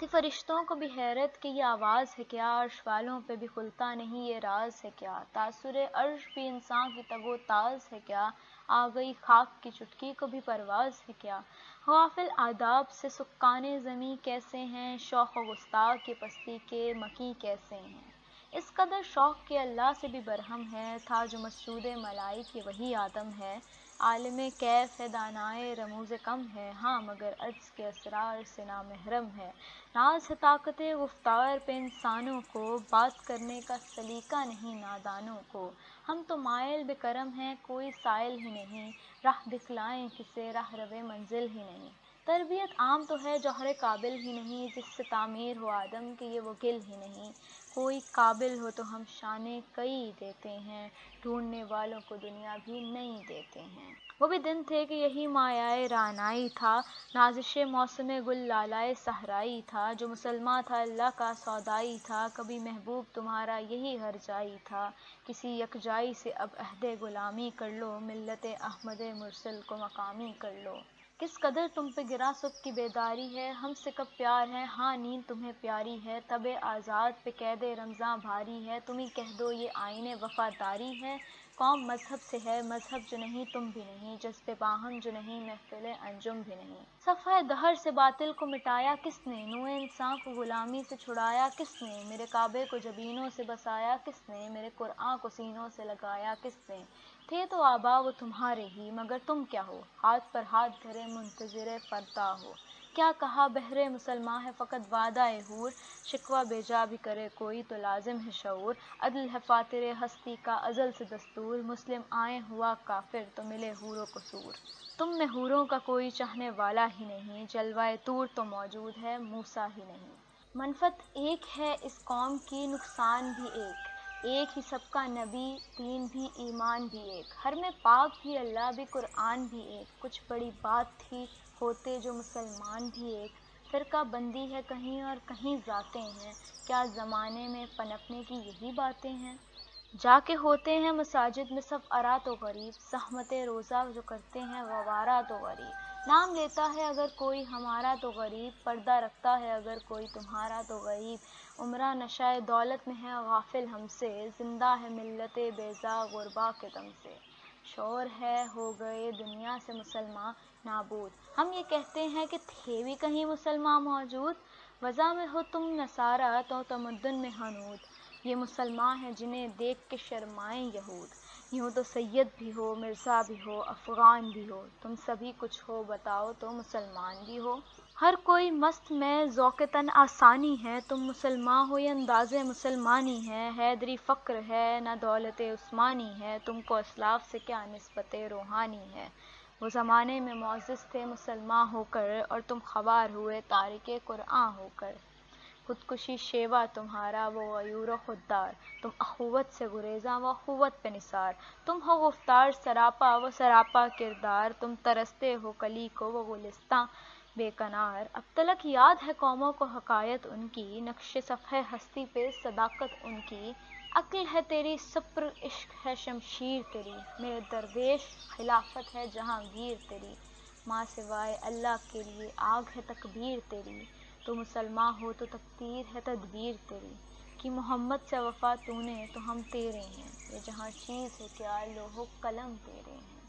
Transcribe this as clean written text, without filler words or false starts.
تھی فرشتوں کو بھی حیرت کہ یہ آواز ہے کیا، عرش والوں پہ بھی کھلتا نہیں یہ راز ہے کیا، تاثر عرش بھی انسان کی تگ و تاز ہے کیا، آ گئی خاک کی چٹکی کو بھی پرواز ہے کیا، غافل آداب سے سکان زمیں کیسے ہیں، شوق و گستاخ کی پستی کے مکی کیسے ہیں، اس قدر شوق کے اللہ سے بھی برہم ہے، تھا جو مسجود ملائک یہ وہی آدم ہے، عالم کیف ہے دانائے رموز کم ہے، ہاں مگر عجز کے اسرار سے نامحرم ہے، ناز ہے طاقت گفتار پہ انسانوں کو، بات کرنے کا سلیقہ نہیں نادانوں کو، ہم تو مائل بے کرم ہیں کوئی سائل ہی نہیں، راہ دکھلائیں کسے راہ رو منزل ہی نہیں، تربیت عام تو ہے جوہر قابل ہی نہیں، جس سے تعمیر ہو آدم کہ یہ وہ گل ہی نہیں، کوئی قابل ہو تو ہم شانے کئی دیتے ہیں، ڈھونڈنے والوں کو دنیا بھی نہیں دیتے ہیں، وہ بھی دن تھے کہ یہی مایۂ رعنائی تھا، نازش موسم گل لالائے صحرائی تھا، جو مسلماں تھا اللہ کا سودائی تھا، کبھی محبوب تمہارا یہی ہر جائی تھا، کسی یکجائی سے اب عہد غلامی کر لو، ملت احمد مرسل کو مقامی کر لو، کس قدر تم پہ گرا صبح کی بیداری ہے، ہم سے کب پیار ہے، ہاں نیند تمہیں پیاری ہے، طب آزاد پہ قید رمضاں بھاری ہے، تم ہی کہہ دو یہ آئین وفاداری ہے، قوم مذہب سے ہے مذہب جو نہیں تم بھی نہیں، جذبے باہم جو نہیں محفل انجم بھی نہیں، صفحہ دہر سے باطل کو مٹایا کس نے، نوع انسان کو غلامی سے چھڑایا کس نے، میرے کعبے کو جبینوں سے بسایا کس نے، میرے قرآن کو سینوں سے لگایا کس نے، تھے تو آبا وہ تمہارے ہی مگر تم کیا ہو، ہاتھ پر ہاتھ دھرے منتظر فردا ہو، کیا کہا بہر مسلماں ہے فقط وعدہ حور، شکوہ بیجا بھی کرے کوئی تو لازم ہے شعور، عدل ہے فاتر ہستی کا ازل سے دستور، مسلم آئیں ہوا کافر تو ملے حور و قصور، تم میں حوروں کا کوئی چاہنے والا ہی نہیں، جلوہ طور تو موجود ہے موسیٰ ہی نہیں، منفعت ایک ہے اس قوم کی نقصان بھی ایک ہی سب کا نبی دین بھی ایمان بھی ایک، حرم پاک بھی اللہ بھی قرآن بھی ایک، کچھ بڑی بات تھی ہوتے جو مسلمان بھی ایک، فرقہ بندی ہے کہیں اور کہیں ذاتیں ہیں، کیا زمانے میں پنپنے کی یہی باتیں ہیں، جا کے ہوتے ہیں مساجد میں سب آرا تو غریب، زحمت روزہ جو کرتے ہیں گوارا تو غریب، نام لیتا ہے اگر کوئی ہمارا تو غریب، پردہ رکھتا ہے اگر کوئی تمہارا تو غریب، عمرہ نشہ دولت میں ہے غافل ہم سے، زندہ ہے ملت بیضا غربا کے دم سے، شور ہے ہو گئے دنیا سے مسلمان نابود، ہم یہ کہتے ہیں کہ تھے بھی کہیں مسلمان موجود، وضع میں ہو تم نصارہ تو تمدن میں ہنود، یہ مسلمان ہیں جنہیں دیکھ کے شرمائیں یہود، یوں تو سید بھی ہو مرزا بھی ہو افغان بھی ہو، تم سبھی کچھ ہو بتاؤ تو مسلمان بھی ہو، ہر کوئی مست میں ذوق تن آسانی ہے، تم مسلمان ہو یہ انداز مسلمانی ہے، حیدری فقر ہے نہ دولت عثمانی ہے، تم کو اسلاف سے کیا نسبت روحانی ہے، وہ زمانے میں معزز تھے مسلمان ہو کر، اور تم خوار ہوئے تارک قرآن ہو کر، خودکشی شیوا تمہارا وہ غیور و خوددار، تم اخوت سے گریزاں وہ اخوت پہ نثار، تم ہو گفتار سراپا وہ سراپا کردار، تم ترستے ہو کلی کو وہ گلستاں بے کنار، اب تلک یاد ہے قوموں کو حکایت ان کی، نقش صفحہ ہستی پہ صداقت ان کی، عقل ہے تیری سپر عشق ہے شمشیر تیری، میرے درویش خلافت ہے جہانگیر تیری، ماں سوائے اللہ کے لیے آگ ہے تکبیر تیری، تو مسلمان ہو تو تقدیر ہے تدبیر تیری، کہ محمد سے وفا تو نے تو ہم تیرے ہیں، یہ جہاں چیز ہے کیا لوح و قلم تیرے ہیں۔